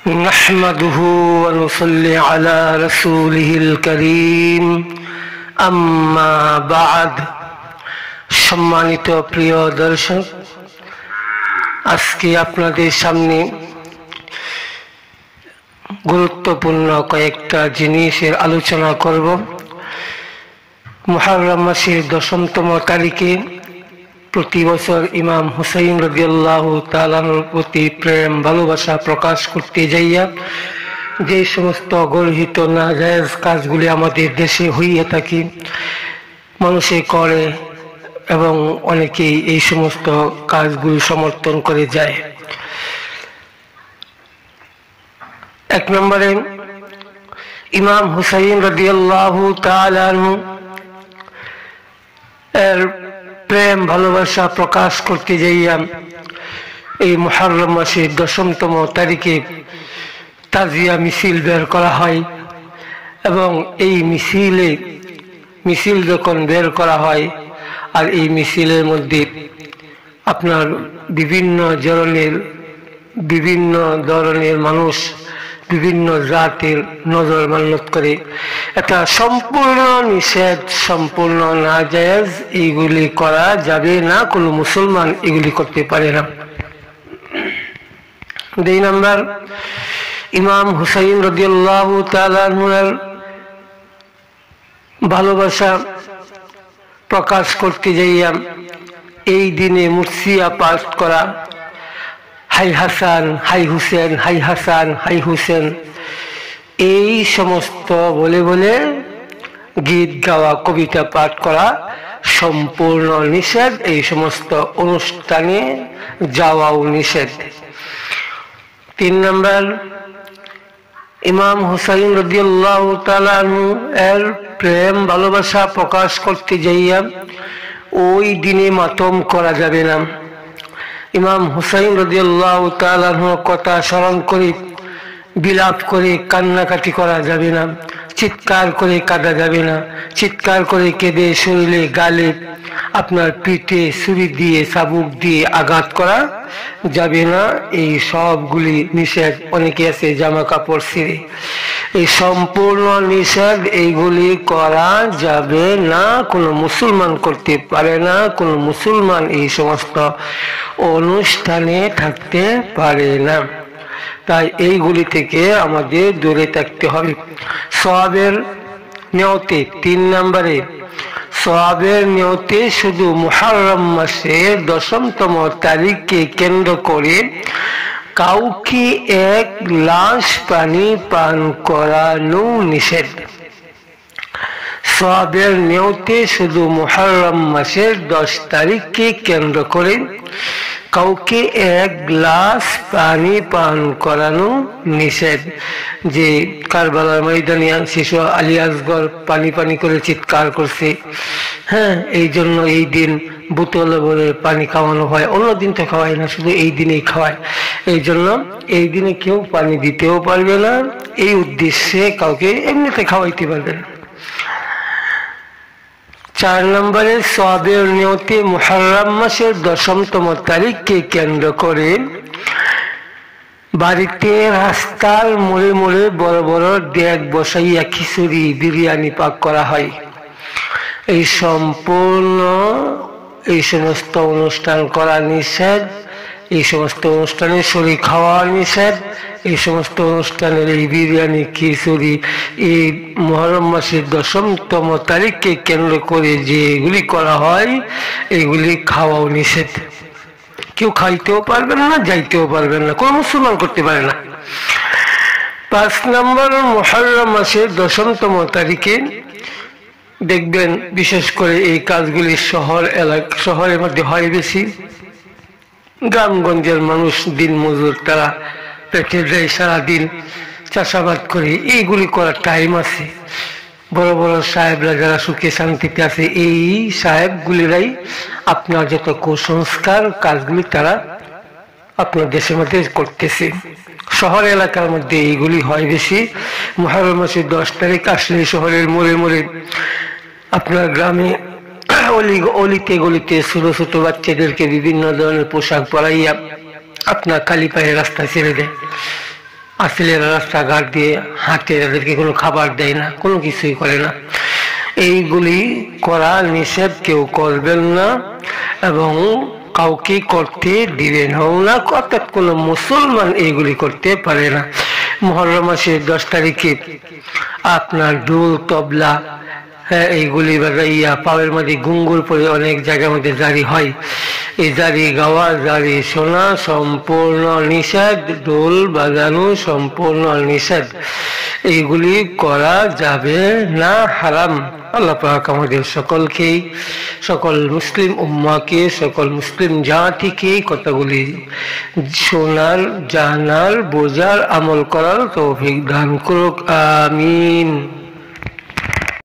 نحمده ونصلي على رسوله الكريم أما بعد সম্মানিত প্রিয় দর্শক, আজকে আপনাদের সামনে গুরুত্বপূর্ণ কয়েকটা জিনিসের আলোচনা করব। মুহররম মাসের 10তম তারিখে প্রতি বছর ইমাম হুসাইন রাদিয়াল্লাহু তাআলার প্রতি প্রেম ভালোবাসা প্রকাশ করতে যাইয়া যে সমস্ত গর্হিত নাজায়েজ কাজগুলি আমাদের দেশে হইয়া থাকে, মানুষে করে এবং অনেকেই এই সমস্ত কাজগুলি সমর্থন করে যায়। এক নম্বরে, ইমাম হুসাইন রাদিয়াল্লাহু তাআলা এর প্রেম ভালোবাসা প্রকাশ করতে যাইয়া এই মুহররম মাসের 10তম তারিখে তাজিয়া মিছিল বের করা হয় এবং এই মিছিল যখন বের করা হয় আর এই মিছিলের মধ্যে আপনার বিভিন্ন ধরনের মানুষ বিভিন্ন জাতের নজর মান্যত করে, এটা সম্পূর্ণ নিষেধ, সম্পূর্ণ নাজায়েজ। এইগুলি করা যাবে না, কোনো মুসলমান এগুলি করতে পারে না। 2 নম্বর, ইমাম হুসাইন রাদিয়াল্লাহু তাআলা এর ভালোবাসা প্রকাশ করতে যাইয়া এই দিনে মুর্শিয়া পাঠ করা, হাই হাসান হাই হুসেন, হাই হাসান হাই হুসেন, এই সমস্ত বলে বলে গীত গাওয়া, কবিতা পাঠ করা সম্পূর্ণ নিষেধ। এই সমস্ত অনুষ্ঠানে যাওয়াও নিষেধ। 3 নম্বর, ইমাম হুসাইন রাদিয়াল্লাহু তাআলা এর প্রেম ভালোবাসা প্রকাশ করতে যাইয়া ওই দিনে মাতম করা যাবে না। ইমাম হুসাইন রাদিয়াল্লাহু তাআলার কথা স্মরণ করে বিলাপ করে কান্নাকাটি করা যাবে না, চিৎকার করে কাঁদা যাবে না, চিৎকার করে কেঁদে শরীরে গালে আপনার পিঠে ছুরি দিয়ে চাবুক দিয়ে আঘাত করা যাবে না। এই সবগুলি নিষেধ। অনেকে আছে জামা কাপড় ছিঁড়ে, এই সম্পূর্ণ নিষেধ। এইগুলি করা যাবে না, কোনো মুসলমান করতে পারে না, কোনো মুসলমান এই সমস্ত অনুষ্ঠানে থাকতে পারে না। তাই এইগুলি থেকে আমাদের দূরে থাকতে হবে। সওয়াবের নিয়তে 3 নম্বরে, সওয়াবের নিয়তে শুধু মুহররম মাসের 10তম তারিখকে কেন্দ্র করে কাউকে 1 গ্লাস পানি পান করানো নিষেধ। সওয়াবের নিয়তে শুধু মুহররম মাসের 10 তারিখকে কেন্দ্র করে কাউকে 1 গ্লাস পানি পান করানো নিষেধ। যে কারবালার ময়দানে শিশু আলী আসগর পানি করে চিৎকার করছে, হ্যাঁ, এই জন্য এই দিন বোতলে ভরে পানি খাওয়ানো হয়। অন্য দিন তো খাওয়ায় না, শুধু এই দিনেই খাওয়ায়। এই জন্য এই দিনে কেউ পানি দিতেও পারবে না, এই উদ্দেশ্যে কাউকে এমনিতে খাওয়াইতে পারবে না। 4 নম্বরে, সওয়াবের নিয়তে মুহররম মাসের 10তম তারিখকে কেন্দ্র করে বাড়িতে রাস্তার মোড়ে মোড়ে বড় বড় ডেক বসাইয়া খিচুড়ি বিরিয়ানি পাক করা হয়। এই সম্পূর্ণ এই সমস্ত অনুষ্ঠান করা নিষেধ। এই সমস্ত অনুষ্ঠানে শরীর খাওয়া নিষেধ। এই সমস্ত অনুষ্ঠানের এই বিরিয়ানি খিচুড়ি এই মুহররম মাসের 10তম তারিখকে কেন্দ্র করে যেগুলি করা হয় এগুলি খাওয়াও নিষেধ। কেউ খাইতেও পারবেন না, যাইতেও পারবেন না, কোনো মুসলমান করতে পারে না। 5 নম্বর, মুহররম মাসের 10তম তারিখে দেখবেন বিশেষ করে এই কাজগুলি শহরের মধ্যে হয় বেশি। গ্রামগঞ্জের মানুষ দিন মজুর, তারা পেটে দেয়, সারাদিন চাষাবাদ করে, এইগুলি করার টাইম আছে। বড় বড় সাহেবরা যারা সুখে শান্তিতে আছে, এই সাহেবগুলিরাই আপনার যত কুসংস্কার কাজগুলি তারা আপনার দেশের মধ্যে করতেছে। শহর এলাকার মধ্যে এইগুলি হয় বেশি। মুহররম মাসের 10 তারিখ আসলে শহরের মোড়ে মোড়ে, আপনার গ্রামে অলিতে গলিতে ছোট ছোট বাচ্চাদেরকে বিভিন্ন ধরনের পোশাক পরাইয়া আপনার খালি পায়ে রাস্তা ছেড়ে দেয়। আর ছেলেরা রাস্তাঘাট দিয়ে হাঁটে, তাদেরকে কোনো খাবার দেয় না, কোনো কিছুই করে না। এইগুলি করা নিষেধ, কেউ করবেন না এবং কাউকে করতে দিবেন না, অর্থাৎ কোনো মুসলমান এইগুলি করতে পারে না। মুহররম মাসের 10 তারিখে আপনার ঢোল তবলা এইগুলি বাজাইয়া পায়ের মধ্যে ঘুঙ্গুর পরে অনেক জায়গার মধ্যে জারি হয়, এই জারি গাওয়া জারি শোনা সম্পূর্ণ নিষেধ, ঢোল বাজানো সম্পূর্ণ নিষেধ, এইগুলি করা যাবে না, হারাম। আল্লাহ পাক আমাদের সকলকেই, সকল মুসলিম উম্মাকে, সকল মুসলিম জাতিকে কথাগুলি শোনার, জানার, বোঝার, আমল করার তৌফিক দান করুক। আমিন।